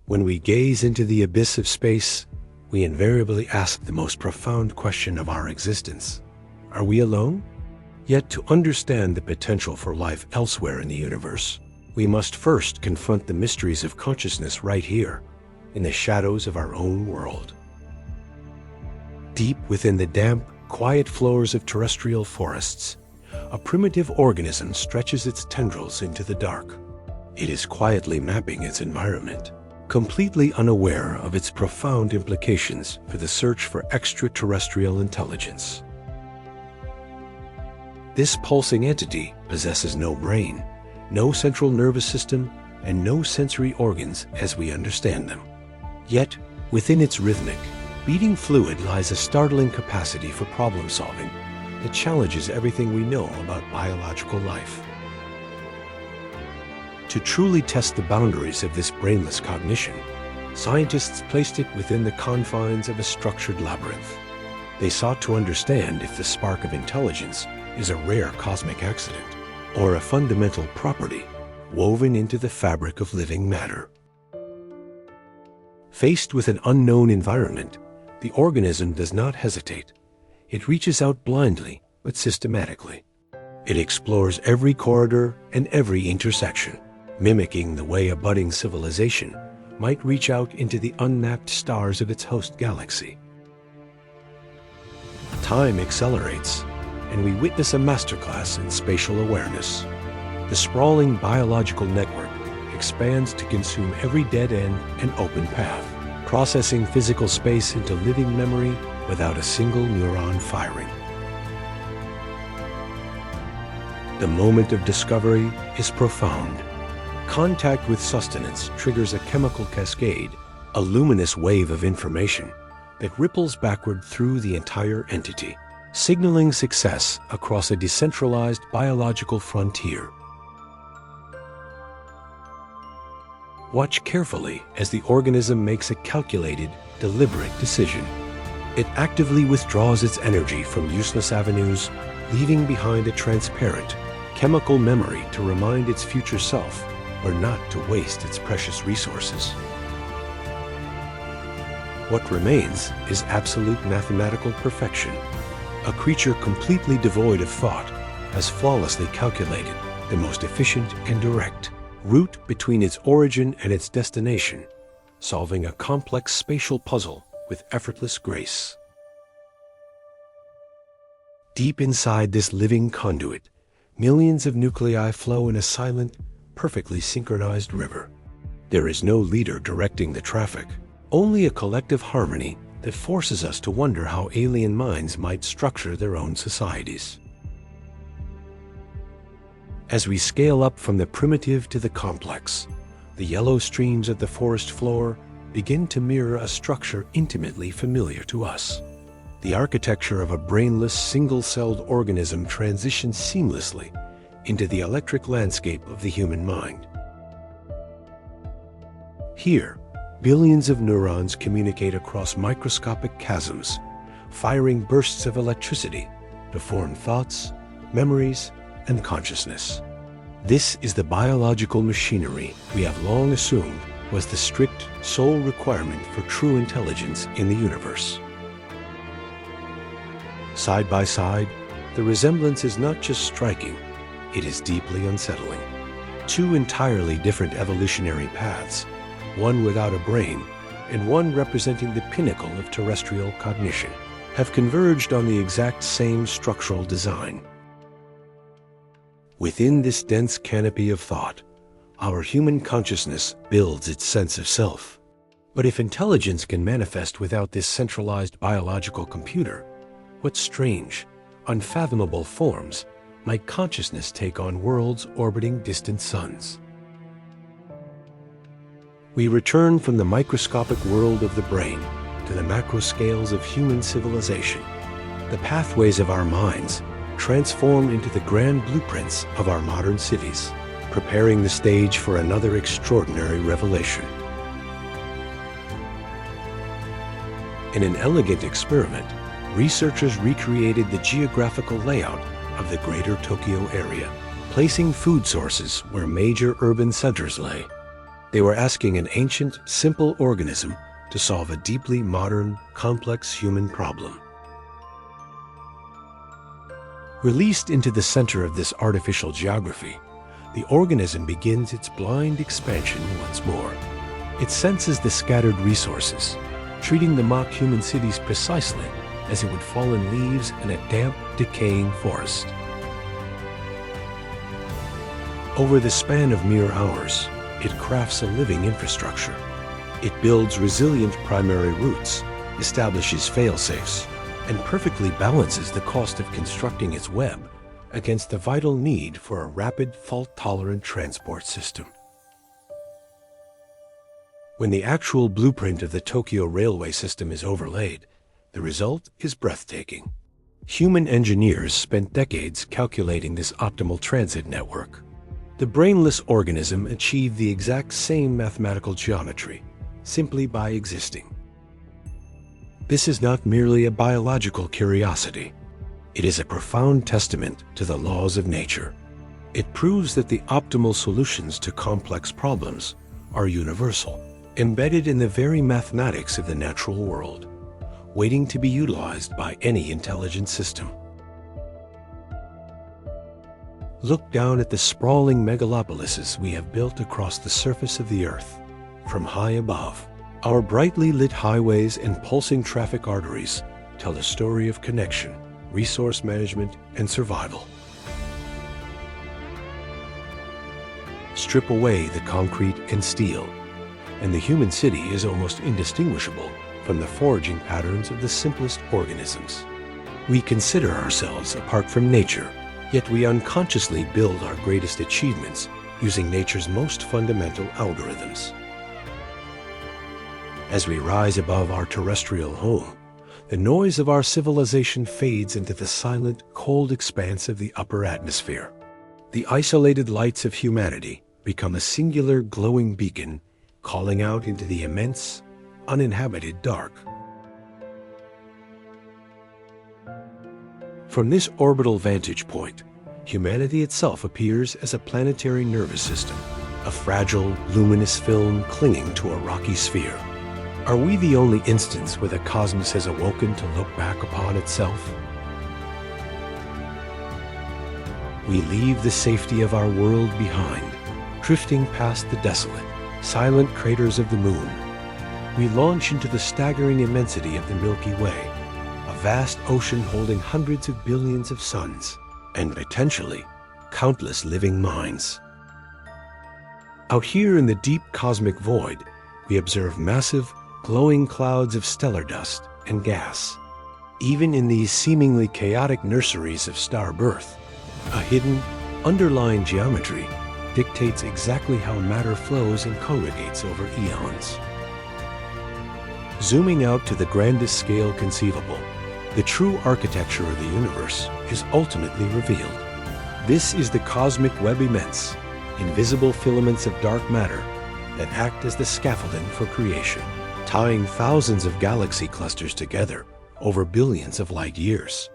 When we gaze into the abyss of space, we invariably ask the most profound question of our existence. Are we alone? Yet to understand the potential for life elsewhere in the universe, we must first confront the mysteries of consciousness right here, in the shadows of our own world. Deep within the damp, quiet floors of terrestrial forests, a primitive organism stretches its tendrils into the dark. It is quietly mapping its environment, completely unaware of its profound implications for the search for extraterrestrial intelligence. This pulsing entity possesses no brain, no central nervous system, and no sensory organs as we understand them. Yet, within its rhythmic, beating fluid lies a startling capacity for problem-solving that challenges everything we know about biological life. To truly test the boundaries of this brainless cognition, scientists placed it within the confines of a structured labyrinth. They sought to understand if the spark of intelligence is a rare cosmic accident or a fundamental property woven into the fabric of living matter. Faced with an unknown environment, the organism does not hesitate. It reaches out blindly but systematically. It explores every corridor and every intersection, mimicking the way a budding civilization might reach out into the unmapped stars of its host galaxy. Time accelerates, and we witness a masterclass in spatial awareness. The sprawling biological network expands to consume every dead end and open path, processing physical space into living memory without a single neuron firing. The moment of discovery is profound. Contact with sustenance triggers a chemical cascade, a luminous wave of information that ripples backward through the entire entity, signaling success across a decentralized biological frontier. Watch carefully as the organism makes a calculated, deliberate decision. It actively withdraws its energy from useless avenues, leaving behind a transparent, chemical memory to remind its future self or not to waste its precious resources. What remains is absolute mathematical perfection. A creature completely devoid of thought has flawlessly calculated the most efficient and direct route between its origin and its destination, solving a complex spatial puzzle with effortless grace. Deep inside this living conduit, millions of nuclei flow in a silent, perfectly synchronized river. There is no leader directing the traffic, only a collective harmony that forces us to wonder how alien minds might structure their own societies. As we scale up from the primitive to the complex, the yellow streams of the forest floor begin to mirror a structure intimately familiar to us. The architecture of a brainless, single-celled organism transitions seamlessly into the electric landscape of the human mind. Here, billions of neurons communicate across microscopic chasms, firing bursts of electricity to form thoughts, memories, and consciousness. This is the biological machinery we have long assumed was the strict, sole requirement for true intelligence in the universe. Side by side, the resemblance is not just striking, it is deeply unsettling. Two entirely different evolutionary paths, one without a brain and one representing the pinnacle of terrestrial cognition, have converged on the exact same structural design. Within this dense canopy of thought, our human consciousness builds its sense of self. But if intelligence can manifest without this centralized biological computer, what strange, unfathomable forms might consciousness take on worlds orbiting distant suns? We return from the microscopic world of the brain to the macro scales of human civilization. The pathways of our minds transform into the grand blueprints of our modern cities, preparing the stage for another extraordinary revelation. In an elegant experiment, researchers recreated the geographical layout of the greater Tokyo area, placing food sources where major urban centers lay. They were asking an ancient, simple organism to solve a deeply modern, complex human problem. Released into the center of this artificial geography, the organism begins its blind expansion once more. It senses the scattered resources, treating the mock human cities precisely as it would fallen leaves in a damp, decaying forest. Over the span of mere hours, it crafts a living infrastructure. It builds resilient primary roots, establishes fail-safes, and perfectly balances the cost of constructing its web against the vital need for a rapid, fault-tolerant transport system. When the actual blueprint of the Tokyo railway system is overlaid, the result is breathtaking. Human engineers spent decades calculating this optimal transit network. The brainless organism achieved the exact same mathematical geometry, simply by existing. This is not merely a biological curiosity. It is a profound testament to the laws of nature. It proves that the optimal solutions to complex problems are universal, embedded in the very mathematics of the natural world, waiting to be utilized by any intelligent system. Look down at the sprawling megalopolises we have built across the surface of the Earth. From high above, our brightly lit highways and pulsing traffic arteries tell a story of connection, resource management, and survival. Strip away the concrete and steel, and the human city is almost indistinguishable from the foraging patterns of the simplest organisms. We consider ourselves apart from nature, yet we unconsciously build our greatest achievements using nature's most fundamental algorithms. As we rise above our terrestrial home, the noise of our civilization fades into the silent, cold expanse of the upper atmosphere. The isolated lights of humanity become a singular glowing beacon, calling out into the immense, uninhabited dark. From this orbital vantage point, humanity itself appears as a planetary nervous system, a fragile, luminous film clinging to a rocky sphere. Are we the only instance where the cosmos has awoken to look back upon itself? We leave the safety of our world behind, drifting past the desolate, silent craters of the moon. We launch into the staggering immensity of the Milky Way, a vast ocean holding hundreds of billions of suns, and potentially countless living minds. Out here in the deep cosmic void, we observe massive, glowing clouds of stellar dust and gas. Even in these seemingly chaotic nurseries of star birth, a hidden, underlying geometry dictates exactly how matter flows and congregates over eons. Zooming out to the grandest scale conceivable, the true architecture of the universe is ultimately revealed. This is the cosmic web immense, invisible filaments of dark matter that act as the scaffolding for creation, tying thousands of galaxy clusters together over billions of light years.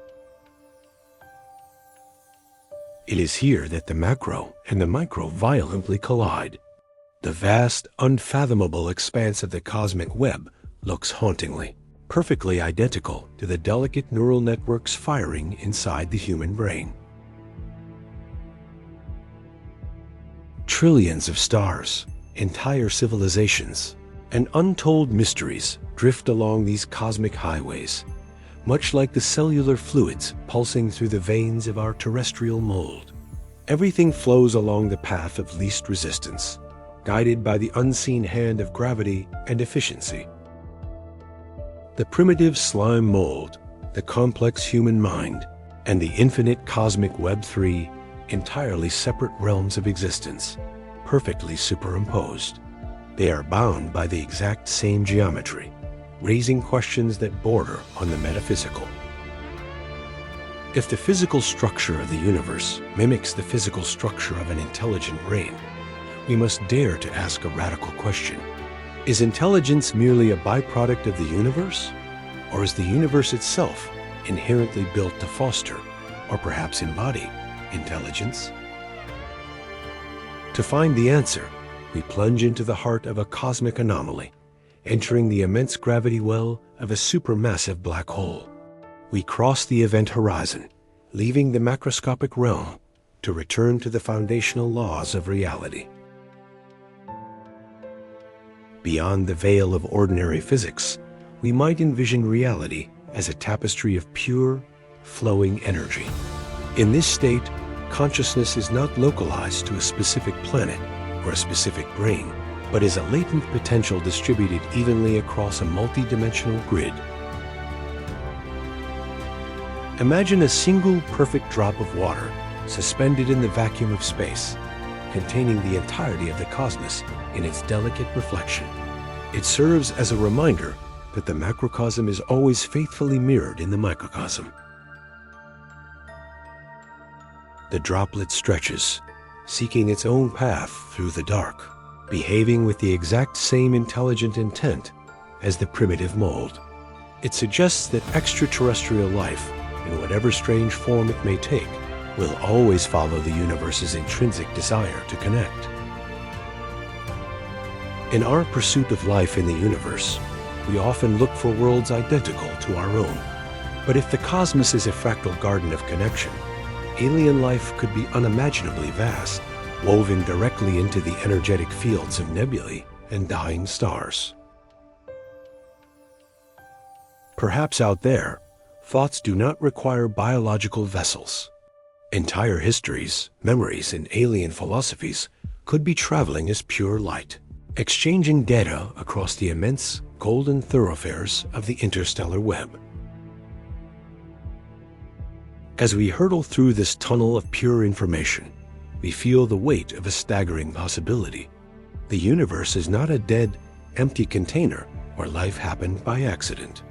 It is here that the macro and the micro violently collide. The vast, unfathomable expanse of the cosmic web looks hauntingly, perfectly identical to the delicate neural networks firing inside the human brain. Trillions of stars, entire civilizations, and untold mysteries drift along these cosmic highways, much like the cellular fluids pulsing through the veins of our terrestrial mold. Everything flows along the path of least resistance, guided by the unseen hand of gravity and efficiency. The primitive slime mold, the complex human mind, and the infinite cosmic web, three entirely separate realms of existence, perfectly superimposed. They are bound by the exact same geometry, raising questions that border on the metaphysical. If the physical structure of the universe mimics the physical structure of an intelligent brain, we must dare to ask a radical question. Is intelligence merely a byproduct of the universe? Or is the universe itself inherently built to foster, or perhaps embody, intelligence? To find the answer, we plunge into the heart of a cosmic anomaly, entering the immense gravity well of a supermassive black hole. We cross the event horizon, leaving the macroscopic realm to return to the foundational laws of reality. Beyond the veil of ordinary physics, we might envision reality as a tapestry of pure, flowing energy. In this state, consciousness is not localized to a specific planet or a specific brain, but is a latent potential distributed evenly across a multi-dimensional grid. Imagine a single perfect drop of water suspended in the vacuum of space, containing the entirety of the cosmos in its delicate reflection. It serves as a reminder that the macrocosm is always faithfully mirrored in the microcosm. The droplet stretches, seeking its own path through the dark, behaving with the exact same intelligent intent as the primitive mold. It suggests that extraterrestrial life, in whatever strange form it may take, will always follow the universe's intrinsic desire to connect. In our pursuit of life in the universe, we often look for worlds identical to our own. But if the cosmos is a fractal garden of connection, alien life could be unimaginably vast, woven directly into the energetic fields of nebulae and dying stars. Perhaps out there, thoughts do not require biological vessels. Entire histories, memories, and alien philosophies could be traveling as pure light, exchanging data across the immense golden thoroughfares of the interstellar web. As we hurtle through this tunnel of pure information, we feel the weight of a staggering possibility. The universe is not a dead, empty container where life happened by accident.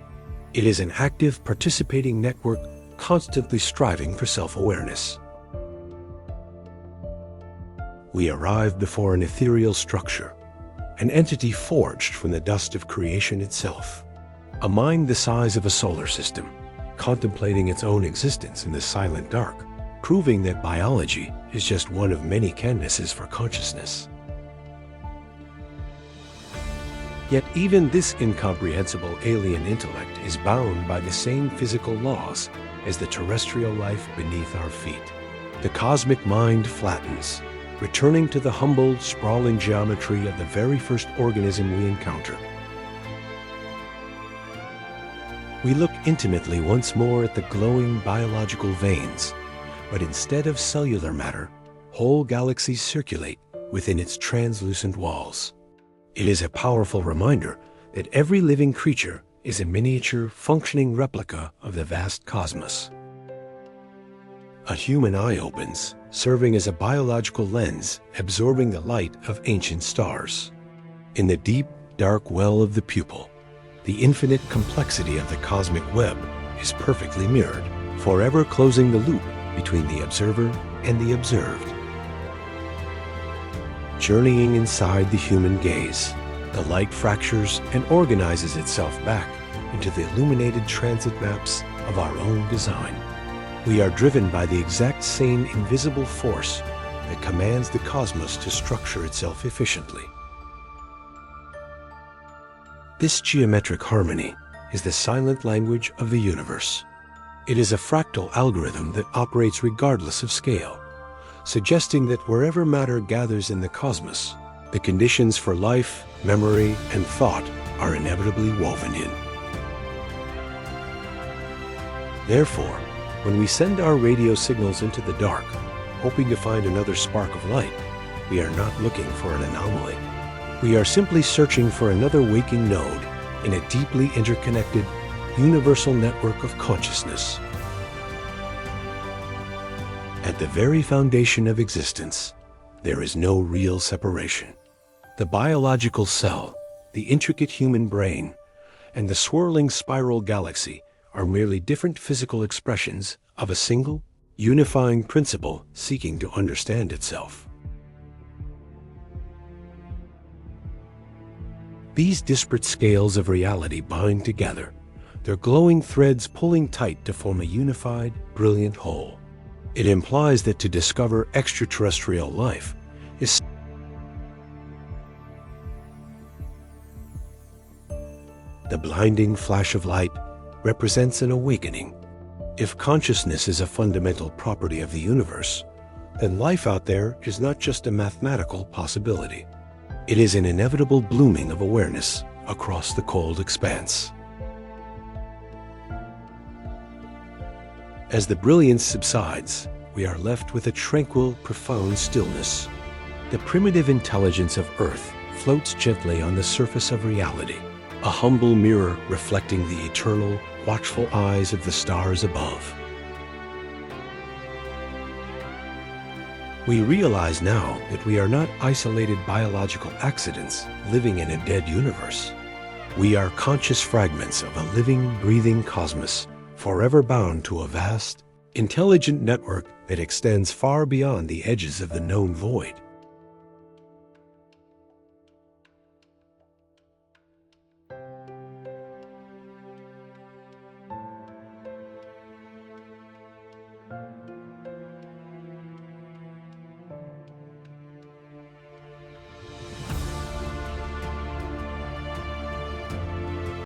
It is an active, participating network constantly striving for self-awareness. We arrive before an ethereal structure, an entity forged from the dust of creation itself. A mind the size of a solar system, contemplating its own existence in the silent dark, proving that biology is just one of many canvases for consciousness. Yet even this incomprehensible alien intellect is bound by the same physical laws as the terrestrial life beneath our feet. The cosmic mind flattens, returning to the humble, sprawling geometry of the very first organism we encounter. We look intimately once more at the glowing biological veins, but instead of cellular matter, whole galaxies circulate within its translucent walls. It is a powerful reminder that every living creature is a miniature, functioning replica of the vast cosmos. A human eye opens, serving as a biological lens, absorbing the light of ancient stars. In the deep, dark well of the pupil, the infinite complexity of the cosmic web is perfectly mirrored, forever closing the loop between the observer and the observed. Journeying inside the human gaze, the light fractures and organizes itself back into the illuminated transit maps of our own design. We are driven by the exact same invisible force that commands the cosmos to structure itself efficiently. This geometric harmony is the silent language of the universe. It is a fractal algorithm that operates regardless of scale, suggesting that wherever matter gathers in the cosmos, the conditions for life, memory, and thought are inevitably woven in. Therefore, when we send our radio signals into the dark, hoping to find another spark of light, we are not looking for an anomaly. We are simply searching for another waking node in a deeply interconnected, universal network of consciousness. At the very foundation of existence, there is no real separation. The biological cell, the intricate human brain, and the swirling spiral galaxy are merely different physical expressions of a single, unifying principle seeking to understand itself. These disparate scales of reality bind together, their glowing threads pulling tight to form a unified, brilliant whole. It implies that to discover extraterrestrial life is The blinding flash of light represents an awakening. If consciousness is a fundamental property of the universe, then life out there is not just a mathematical possibility. It is an inevitable blooming of awareness across the cold expanse. As the brilliance subsides, we are left with a tranquil, profound stillness. The primitive intelligence of Earth floats gently on the surface of reality, a humble mirror reflecting the eternal, watchful eyes of the stars above. We realize now that we are not isolated biological accidents living in a dead universe. We are conscious fragments of a living, breathing cosmos, forever bound to a vast, intelligent network that extends far beyond the edges of the known void.